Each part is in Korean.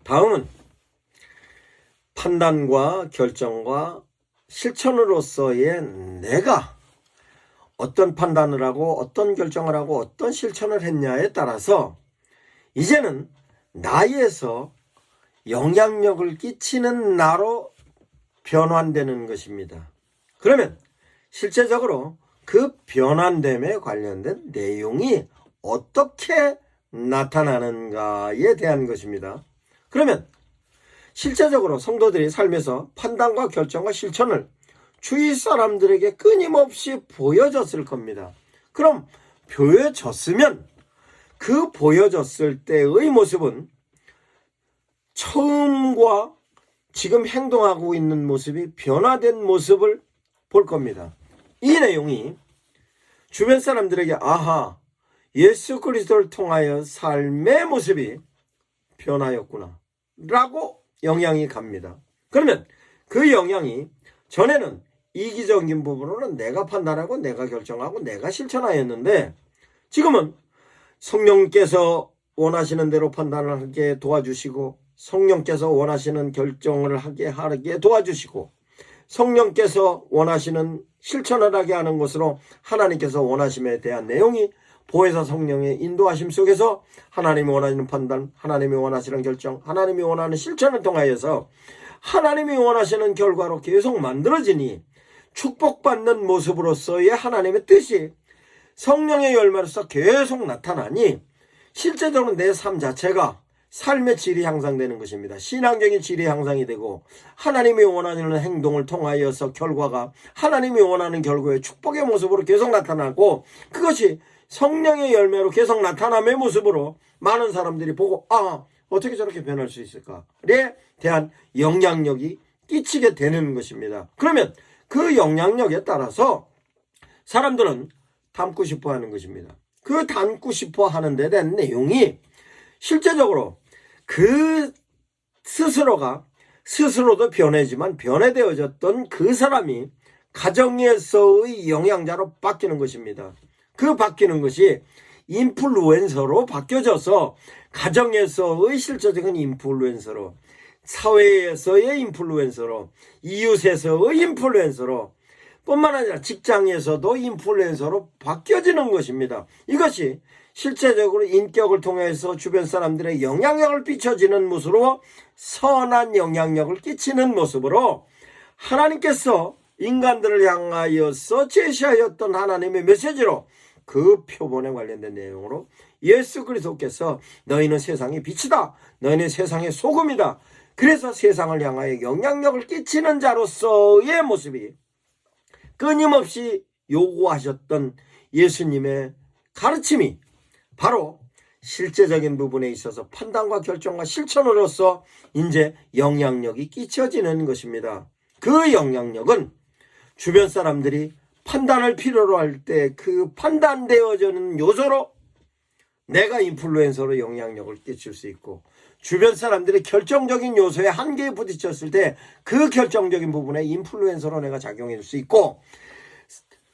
다음은 판단과 결정과 실천으로서의 내가 어떤 판단을 하고 어떤 결정을 하고 어떤 실천을 했냐에 따라서 이제는 나에서 영향력을 끼치는 나로 변환되는 것입니다. 그러면 실제적으로 그 변환됨에 관련된 내용이 어떻게 나타나는가에 대한 것입니다. 그러면 실제적으로 성도들이 삶에서 판단과 결정과 실천을 주위 사람들에게 끊임없이 보여줬을 겁니다. 그럼 보여줬으면 그 보여줬을 때의 모습은 처음과 지금 행동하고 있는 모습이 변화된 모습을 볼 겁니다. 이 내용이 주변 사람들에게 아하, 예수 그리스도를 통하여 삶의 모습이 변화였구나 라고 영향이 갑니다. 그러면 그 영향이 전에는 이기적인 부분으로는 내가 판단하고 내가 결정하고 내가 실천하였는데 지금은 성령께서 원하시는 대로 판단을 하게 도와주시고 성령께서 원하시는 결정을 하게 도와주시고 성령께서 원하시는 실천을 하게 하는 것으로 하나님께서 원하심에 대한 내용이 보혜사 성령의 인도하심 속에서 하나님이 원하시는 판단, 하나님이 원하시는 결정, 하나님이 원하는 실천을 통하여서 하나님이 원하시는 결과로 계속 만들어지니 축복받는 모습으로서의 하나님의 뜻이 성령의 열매로서 계속 나타나니 실제적으로 내 삶 자체가 삶의 질이 향상되는 것입니다. 신앙적인 질이 향상이 되고 하나님이 원하는 행동을 통하여서 결과가 하나님이 원하는 결과의 축복의 모습으로 계속 나타나고 그것이 성령의 열매로 계속 나타남의 모습으로 많은 사람들이 보고 어떻게 저렇게 변할 수 있을까에 대한 영향력이 끼치게 되는 것입니다. 그러면 그 영향력에 따라서 사람들은 닮고 싶어 하는 것입니다. 그 닮고 싶어 하는 데 대한 내용이 실제적으로 그 스스로도 변해지만 변해되어졌던 그 사람이 가정에서의 영향자로 바뀌는 것입니다. 그 바뀌는 것이 인플루엔서로 바뀌어져서 가정에서의 실제적인 인플루엔서로 사회에서의 인플루엔서로 이웃에서의 인플루엔서로 뿐만 아니라 직장에서도 인플루엔서로 바뀌어지는 것입니다. 이것이 실제적으로 인격을 통해서 주변 사람들의 영향력을 끼쳐지는 모습으로 선한 영향력을 끼치는 모습으로 하나님께서 인간들을 향하여서 제시하였던 하나님의 메시지로 그 표본에 관련된 내용으로 예수 그리스도께서 너희는 세상의 빛이다. 너희는 세상의 소금이다. 그래서 세상을 향하여 영향력을 끼치는 자로서의 모습이 끊임없이 요구하셨던 예수님의 가르침이 바로 실제적인 부분에 있어서 판단과 결정과 실천으로서 이제 영향력이 끼쳐지는 것입니다. 그 영향력은 주변 사람들이 판단을 필요로 할 때 그 판단되어지는 요소로 내가 인플루엔서로 영향력을 끼칠 수 있고 주변 사람들이 결정적인 요소에 한계에 부딪혔을 때 그 결정적인 부분에 인플루엔서로 내가 작용할 수 있고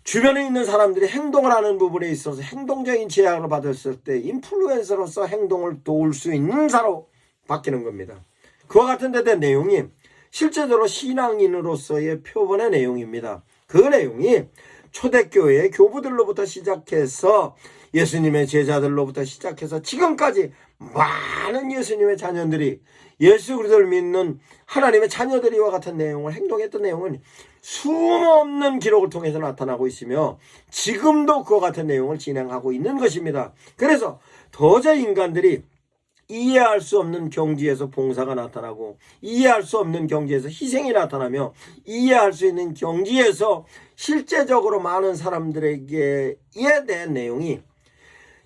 주변에 있는 사람들이 행동을 하는 부분에 있어서 행동적인 제약을 받았을 때 인플루엔서로서 행동을 도울 수 있는 자로 바뀌는 겁니다. 그와 같은 데 대한 내용이 실제적으로 신앙인으로서의 표본의 내용입니다. 그 내용이 초대교회의 교부들로부터 시작해서 예수님의 제자들로부터 시작해서 지금까지 많은 예수님의 자녀들이 예수 그리스도를 믿는 하나님의 자녀들이와 같은 내용을 행동했던 내용은 수없는 기록을 통해서 나타나고 있으며 지금도 그와 같은 내용을 진행하고 있는 것입니다. 그래서 도저히 인간들이 이해할 수 없는 경지에서 봉사가 나타나고 이해할 수 없는 경지에서 희생이 나타나며 이해할 수 있는 경지에서 실제적으로 많은 사람들에게에 대한 내용이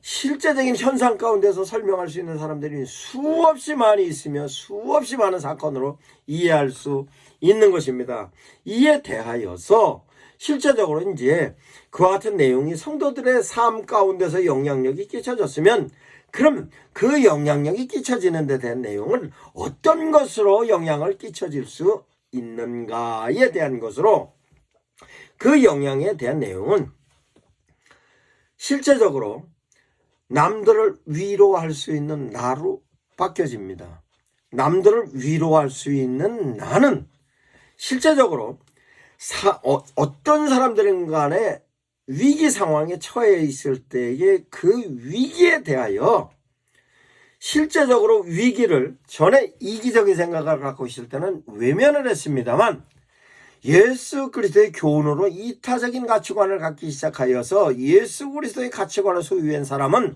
실제적인 현상 가운데서 설명할 수 있는 사람들이 수없이 많이 있으며 수없이 많은 사건으로 이해할 수 있는 것입니다. 이에 대하여서 실제적으로 이제 그와 같은 내용이 성도들의 삶 가운데서 영향력이 끼쳐졌으면 그럼 그 영향력이 끼쳐지는 데 대한 내용은 어떤 것으로 영향을 끼쳐질 수 있는가에 대한 것으로 그 영향에 대한 내용은 실제적으로 남들을 위로할 수 있는 나로 바뀌어집니다. 남들을 위로할 수 있는 나는 실제적으로 어떤 사람들인 간에 위기 상황에 처해 있을 때의 그 위기에 대하여 실제적으로 위기를 전에 이기적인 생각을 갖고 있을 때는 외면을 했습니다만 예수 그리스도의 교훈으로 이타적인 가치관을 갖기 시작하여서 예수 그리스도의 가치관을 소유한 사람은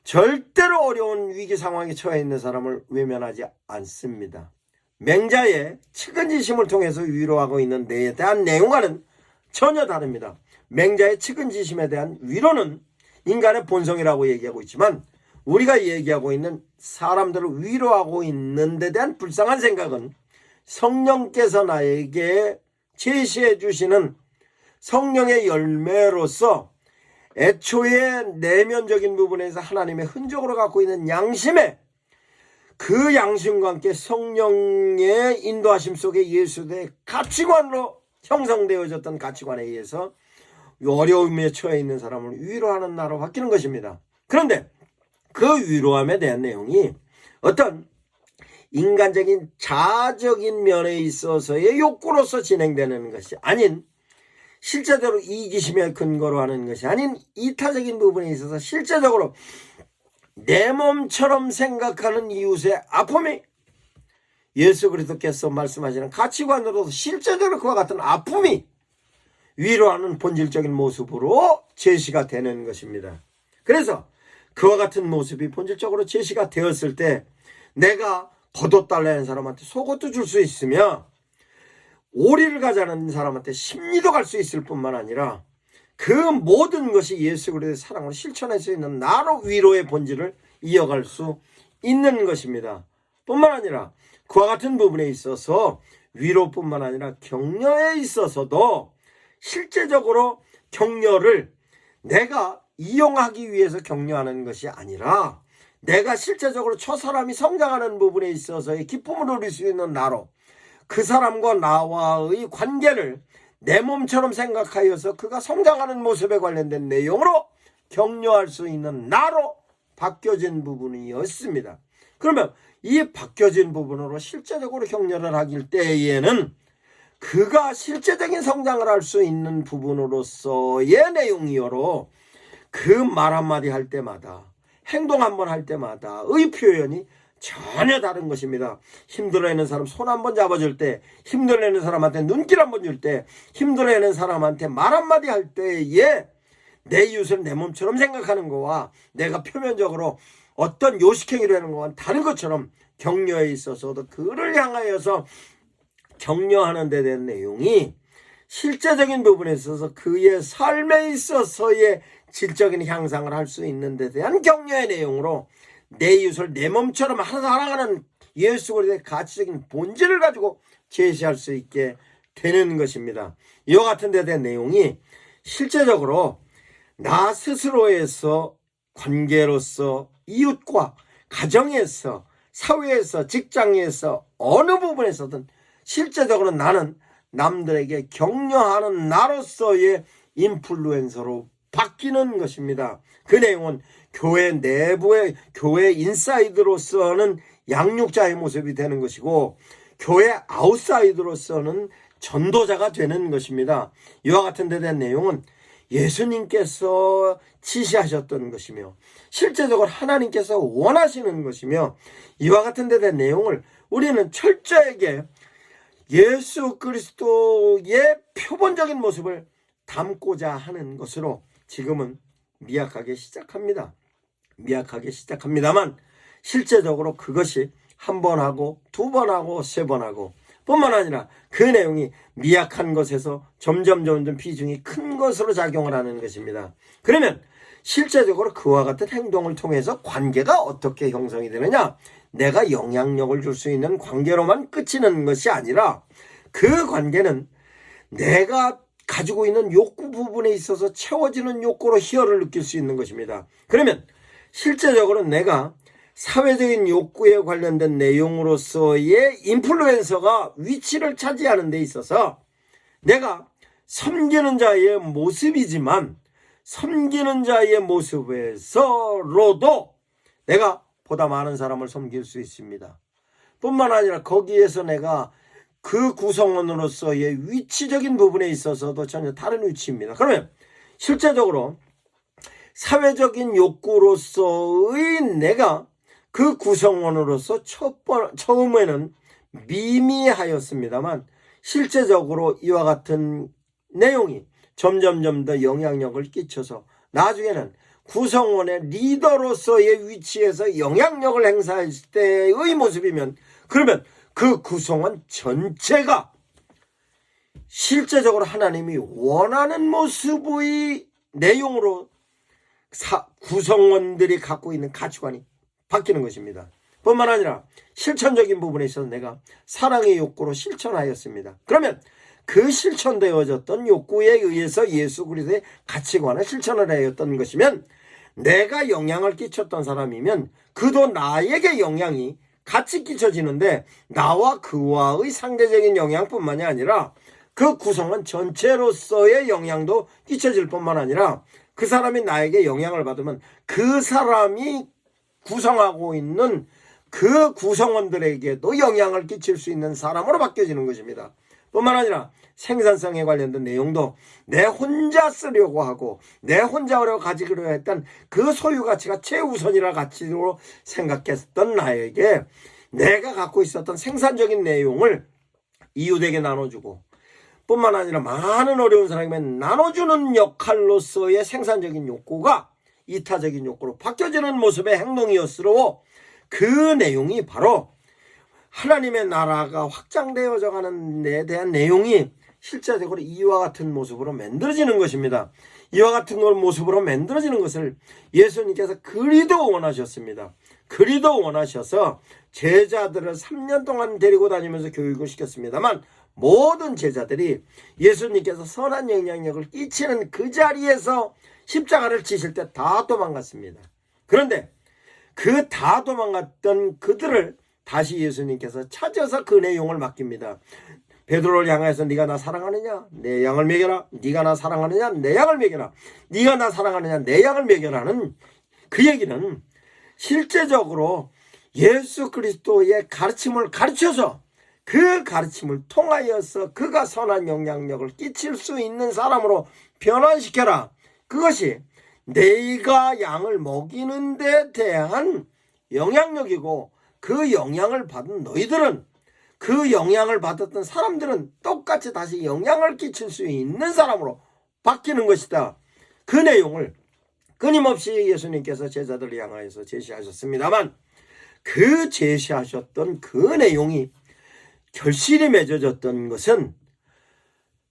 절대로 어려운 위기 상황에 처해 있는 사람을 외면하지 않습니다. 맹자의 측은지심을 통해서 위로하고 있는 데에 대한 내용과는 전혀 다릅니다. 맹자의 측은지심에 대한 위로는 인간의 본성이라고 얘기하고 있지만 우리가 얘기하고 있는 사람들을 위로하고 있는 데 대한 불쌍한 생각은 성령께서 나에게 제시해 주시는 성령의 열매로서 애초에 내면적인 부분에서 하나님의 흔적으로 갖고 있는 양심에 그 양심과 함께 성령의 인도하심 속에 예수의 가치관으로 형성되어졌던 가치관에 의해서 어려움에 처해 있는 사람을 위로하는 나로 바뀌는 것입니다. 그런데 그 위로함에 대한 내용이 어떤 인간적인 자아적인 면에 있어서의 욕구로서 진행되는 것이 아닌 실제적으로 이기심에 근거로 하는 것이 아닌 이타적인 부분에 있어서 실제적으로 내 몸처럼 생각하는 이웃의 아픔이 예수 그리스도께서 말씀하시는 가치관으로서 실제적으로 그와 같은 아픔이 위로하는 본질적인 모습으로 제시가 되는 것입니다. 그래서 그와 같은 모습이 본질적으로 제시가 되었을 때 내가 겉옷달라는 사람한테 속옷도 줄 수 있으며 오리를 가자는 사람한테 심리도 갈 수 있을 뿐만 아니라 그 모든 것이 예수 그리스도의 사랑으로 실천할 수 있는 나로 위로의 본질을 이어갈 수 있는 것입니다. 뿐만 아니라 그와 같은 부분에 있어서 위로뿐만 아니라 격려에 있어서도 실제적으로 격려를 내가 이용하기 위해서 격려하는 것이 아니라 내가 실제적으로 저 사람이 성장하는 부분에 있어서의 기쁨을 누릴 수 있는 나로 그 사람과 나와의 관계를 내 몸처럼 생각하여서 그가 성장하는 모습에 관련된 내용으로 격려할 수 있는 나로 바뀌어진 부분이었습니다. 그러면 이 바뀌어진 부분으로 실제적으로 격려를 하길 때에는 그가 실제적인 성장을 할 수 있는 부분으로서의 내용이요로 그 말 한마디 할 때마다 행동 한번 할 때마다의 표현이 전혀 다른 것입니다. 힘들어하는 사람 손 한번 잡아줄 때, 힘들어하는 사람한테 눈길 한번 줄 때, 힘들어하는 사람한테 말 한마디 할 때에 내 이웃을 내 몸처럼 생각하는 거와 내가 표면적으로 어떤 요식행위를 하는 거와 다른 것처럼 격려에 있어서도 그를 향하여서 격려하는 데 대한 내용이 실제적인 부분에 있어서 그의 삶에 있어서의 질적인 향상을 할 수 있는 데 대한 격려의 내용으로 내 이웃을 내 몸처럼 사랑하는 예수 그리스도의 가치적인 본질을 가지고 제시할 수 있게 되는 것입니다. 이와 같은 데 대한 내용이 실제적으로 나 스스로에서 관계로서 이웃과 가정에서 사회에서 직장에서 어느 부분에서든 실제적으로 나는 남들에게 격려하는 나로서의 인플루엔서로 바뀌는 것입니다. 그 내용은 교회 내부의 교회 인사이드로서는 양육자의 모습이 되는 것이고 교회 아웃사이드로서는 전도자가 되는 것입니다. 이와 같은 데 대한 내용은 예수님께서 지시하셨던 것이며 실제적으로 하나님께서 원하시는 것이며 이와 같은 데 대한 내용을 우리는 철저하게 예수 그리스도의 표본적인 모습을 담고자 하는 것으로 지금은 미약하게 시작합니다만 실제적으로 그것이 한 번 하고 두 번 하고 세 번 하고 뿐만 아니라 그 내용이 미약한 것에서 점점 비중이 큰 것으로 작용을 하는 것입니다. 그러면 실제적으로 그와 같은 행동을 통해서 관계가 어떻게 형성이 되느냐? 내가 영향력을 줄 수 있는 관계로만 그치는 것이 아니라 그 관계는 내가 가지고 있는 욕구 부분에 있어서 채워지는 욕구로 희열을 느낄 수 있는 것입니다. 그러면 실제적으로 내가 사회적인 욕구에 관련된 내용으로서의 인플루엔서가 위치를 차지하는 데 있어서 내가 섬기는 자의 모습이지만 섬기는 자의 모습에서로도 내가 보다 많은 사람을 섬길 수 있습니다. 뿐만 아니라 거기에서 내가 그 구성원으로서의 위치적인 부분에 있어서도 전혀 다른 위치입니다. 그러면 실제적으로 사회적인 욕구로서의 내가 그 구성원으로서 처음에는 미미하였습니다만 실제적으로 이와 같은 내용이 점점점 더 영향력을 끼쳐서 나중에는 구성원의 리더로서의 위치에서 영향력을 행사할 때의 모습이면, 그러면 그 구성원 전체가 실제적으로 하나님이 원하는 모습의 내용으로 구성원들이 갖고 있는 가치관이 바뀌는 것입니다. 뿐만 아니라 실천적인 부분에 있어서 내가 사랑의 욕구로 실천하였습니다. 그러면 그 실천되어졌던 욕구에 의해서 예수 그리스도의 가치관을 실천을 하였던 것이면, 내가 영향을 끼쳤던 사람이면 그도 나에게 영향이 같이 끼쳐지는데, 나와 그와의 상대적인 영향뿐만이 아니라 그 구성원 전체로서의 영향도 끼쳐질 뿐만 아니라 그 사람이 나에게 영향을 받으면 그 사람이 구성하고 있는 그 구성원들에게도 영향을 끼칠 수 있는 사람으로 바뀌어지는 것입니다. 뿐만 아니라 생산성에 관련된 내용도 내 혼자 쓰려고 하고 내 혼자 가지기로 했던 그 소유 가치가 최우선이라 가치로 생각했던 나에게 내가 갖고 있었던 생산적인 내용을 이웃에게 나눠주고, 뿐만 아니라 많은 어려운 사람에게 나눠주는 역할로서의 생산적인 욕구가 이타적인 욕구로 바뀌어지는 모습의 행동이었으므로 그 내용이 바로 하나님의 나라가 확장되어져 가는 데 대한 내용이 실제적으로 이와 같은 모습으로 만들어지는 것입니다. 이와 같은 모습으로 만들어지는 것을 예수님께서 그리도 원하셨습니다. 그리도 원하셔서 제자들을 3년 동안 데리고 다니면서 교육을 시켰습니다만, 모든 제자들이 예수님께서 선한 영향력을 끼치는 그 자리에서 십자가를 지실 때 다 도망갔습니다. 그런데 그 다 도망갔던 그들을 다시 예수님께서 찾아서 그 내용을 맡깁니다. 베드로를 향해서 네가 나 사랑하느냐? 내 양을 먹여라. 네가 나 사랑하느냐? 내 양을 먹여라. 네가 나 사랑하느냐? 내 양을 먹여라는 그 얘기는 실제적으로 예수 그리스도의 가르침을 가르쳐서 그 가르침을 통하여서 그가 선한 영향력을 끼칠 수 있는 사람으로 변환시켜라. 그것이 내가 양을 먹이는 데 대한 영향력이고, 그 영향을 받은 너희들은, 그 영향을 받았던 사람들은 똑같이 다시 영향을 끼칠 수 있는 사람으로 바뀌는 것이다. 그 내용을 끊임없이 예수님께서 제자들을 향하여서 제시하셨습니다만, 그 제시하셨던 그 내용이 결실이 맺어졌던 것은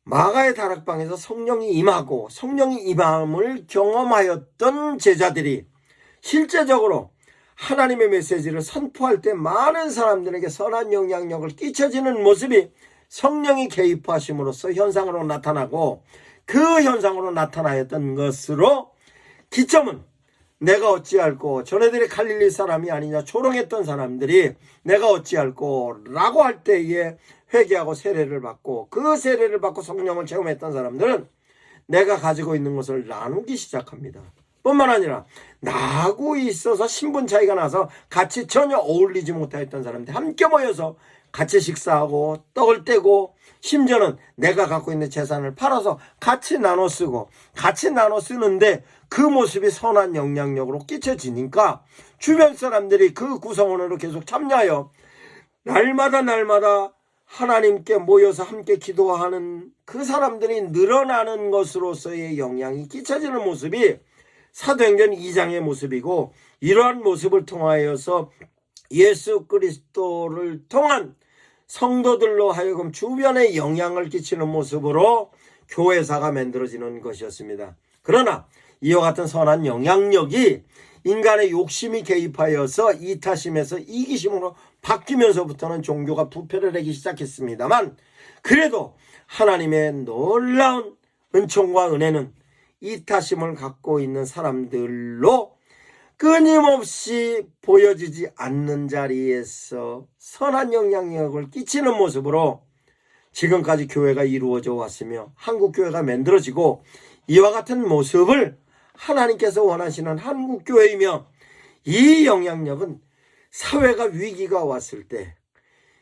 마가의 다락방에서 성령이 임하고 성령이 임함을 경험하였던 제자들이 실제적으로 하나님의 메시지를 선포할 때 많은 사람들에게 선한 영향력을 끼쳐지는 모습이 성령이 개입하심으로써 현상으로 나타나고, 그 현상으로 나타나였던 것으로 기점은 내가 어찌할꼬, 전애들이 갈릴리 사람이 아니냐 조롱했던 사람들이 내가 어찌할꼬 라고 할 때에 회개하고 세례를 받고, 그 세례를 받고 성령을 체험했던 사람들은 내가 가지고 있는 것을 나누기 시작합니다. 뿐만 아니라 나하고 있어서 신분 차이가 나서 같이 전혀 어울리지 못했던 사람들 함께 모여서 같이 식사하고 떡을 떼고, 심지어는 내가 갖고 있는 재산을 팔아서 같이 나눠 쓰고, 같이 나눠 쓰는데 그 모습이 선한 영향력으로 끼쳐지니까 주변 사람들이 그 구성원으로 계속 참여하여 날마다 하나님께 모여서 함께 기도하는 그 사람들이 늘어나는 것으로서의 영향이 끼쳐지는 모습이 사도행전 2장의 모습이고, 이러한 모습을 통하여서 예수 그리스도를 통한 성도들로 하여금 주변에 영향을 끼치는 모습으로 교회사가 만들어지는 것이었습니다. 그러나 이와 같은 선한 영향력이 인간의 욕심이 개입하여서 이타심에서 이기심으로 바뀌면서부터는 종교가 부패를 하기 시작했습니다만, 그래도 하나님의 놀라운 은총과 은혜는 이타심을 갖고 있는 사람들로 끊임없이 보여지지 않는 자리에서 선한 영향력을 끼치는 모습으로 지금까지 교회가 이루어져 왔으며 한국교회가 만들어지고, 이와 같은 모습을 하나님께서 원하시는 한국교회이며, 이 영향력은 사회가 위기가 왔을 때,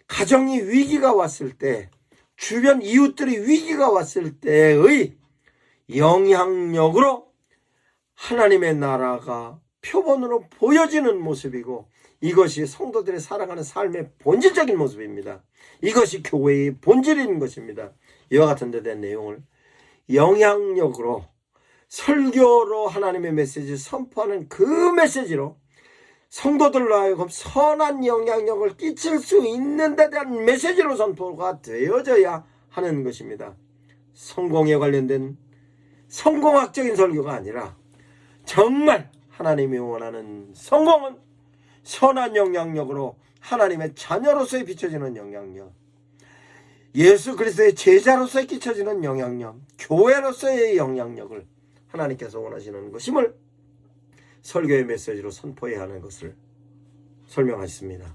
가정이 위기가 왔을 때, 주변 이웃들이 위기가 왔을 때의 영향력으로 하나님의 나라가 표본으로 보여지는 모습이고, 이것이 성도들의 살아가는 삶의 본질적인 모습입니다. 이것이 교회의 본질인 것입니다. 이와 같은 데 대한 내용을 영향력으로, 설교로 하나님의 메시지를 선포하는 그 메시지로 성도들로 하여금 선한 영향력을 끼칠 수 있는 데 대한 메시지로 선포가 되어져야 하는 것입니다. 성공에 관련된 성공학적인 설교가 아니라 정말 하나님이 원하는 성공은 선한 영향력으로 하나님의 자녀로서의 비춰지는 영향력, 예수 그리스도의 제자로서의 끼쳐지는 영향력, 교회로서의 영향력을 하나님께서 원하시는 것임을 설교의 메시지로 선포해야 하는 것을 설명하셨습니다.